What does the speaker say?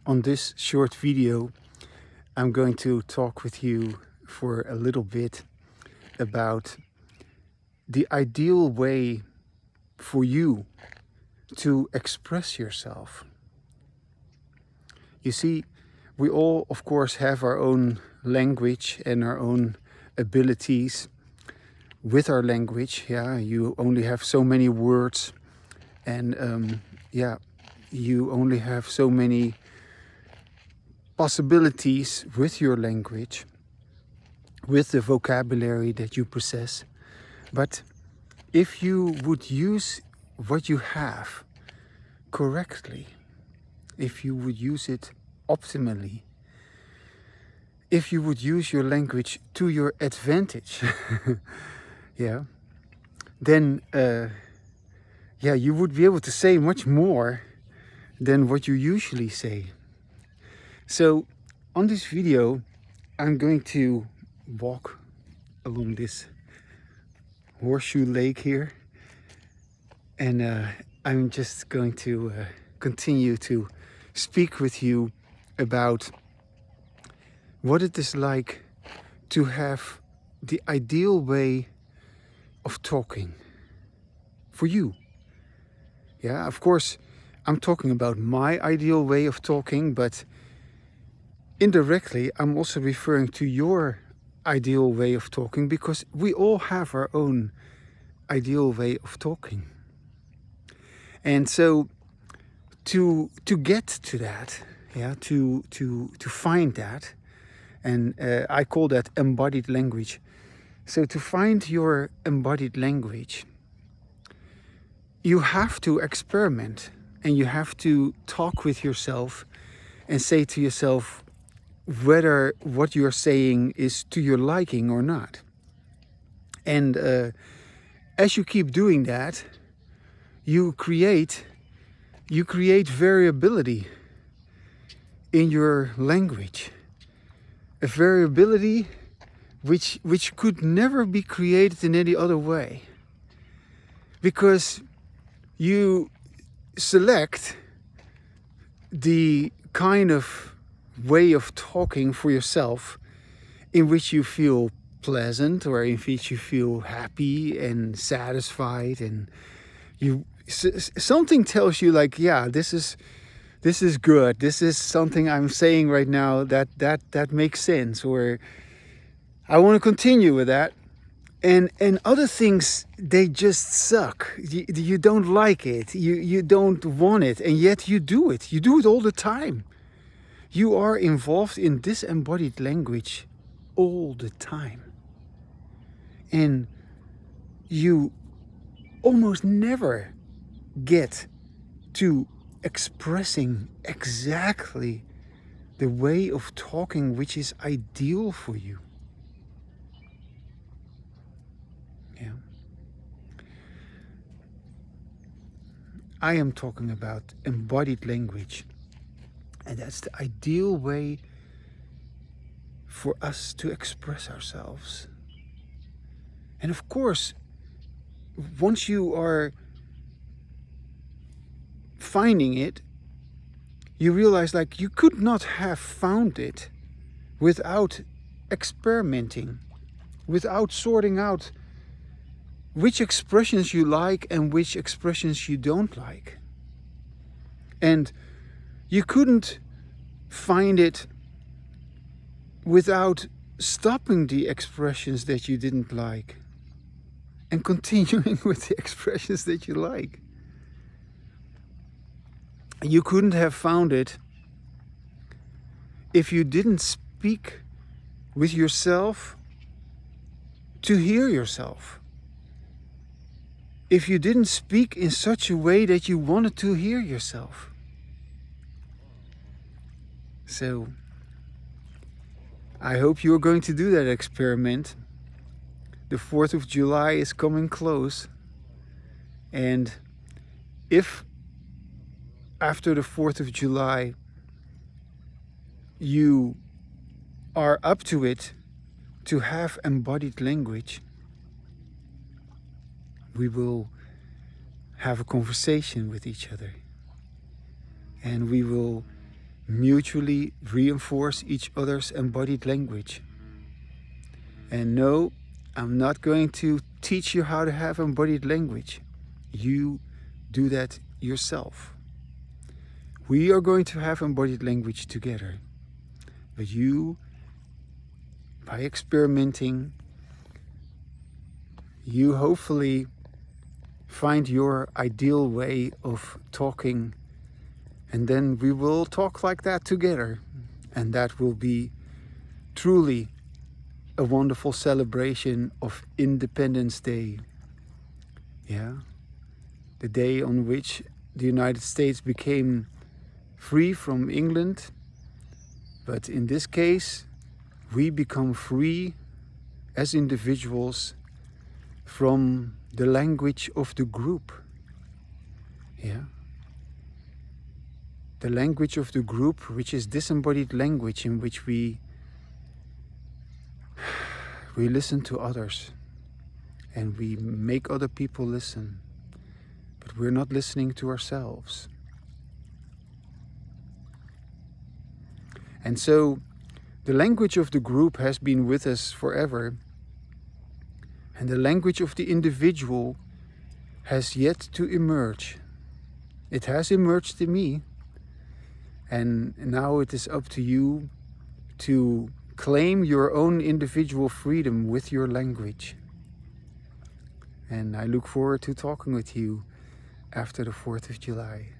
On this short video, I'm going to talk with you for a little bit about the ideal way for you to express yourself. You see, we all, of course, have our own language and our own abilities with our language. Yeah, you only have so many words, and you only have so many possibilities with your language, with the vocabulary that you possess. But if you would use what you have correctly, if you would use it optimally, if you would use your language to your advantage, yeah, then you would be able to say much more than what you usually say. So on this video, I'm going to walk along this horseshoe lake here, and I'm just going to continue to speak with you about what it is like to have the ideal way of talking for you. Yeah, of course, I'm talking about my ideal way of talking, but indirectly, I'm also referring to your ideal way of talking, because we all have our own ideal way of talking. And so to get to that, to find that, and I call that embodied language. So to find your embodied language, you have to experiment, and you have to talk with yourself and say to yourself whether what you're saying is to your liking or not. And as you keep doing that, you create variability in your language, a variability which could never be created in any other way, because you select the kind of way of talking for yourself in which you feel pleasant, or in which you feel happy and satisfied, and something tells you like, yeah, this is good, this is something I'm saying right now that makes sense, or I want to continue with that. And other things, they just suck. You don't like it, you don't want it, and yet you do it all the time. You are involved in disembodied language all the time. And you almost never get to expressing exactly the way of talking which is ideal for you. Yeah. I am talking about embodied language. And that's the ideal way for us to express ourselves. And of course, once you are finding it, you realize like you could not have found it without experimenting, without sorting out which expressions you like and which expressions you don't like. And you couldn't find it without stopping the expressions that you didn't like and continuing with the expressions that you like. You couldn't have found it if you didn't speak with yourself to hear yourself. If you didn't speak in such a way that you wanted to hear yourself. So I hope you're going to do that experiment. The 4th of July is coming close. And if after the 4th of July you are up to it to have embodied language, we will have a conversation with each other. And we will mutually reinforce each other's embodied language. And no, I'm not going to teach you how to have embodied language. You do that yourself. We are going to have embodied language together. But you, by experimenting, you hopefully find your ideal way of talking, and then we will talk like that together. And that will be truly a wonderful celebration of Independence Day. Yeah, the day on which the United States became free from England. But in this case, we become free as individuals from the language of the group. Yeah. The language of the group, which is disembodied language in which we listen to others and we make other people listen, but we're not listening to ourselves. And so the language of the group has been with us forever, and the language of the individual has yet to emerge. It has emerged in me, and now it is up to you to claim your own individual freedom with your language. And I look forward to talking with you after the 4th of July.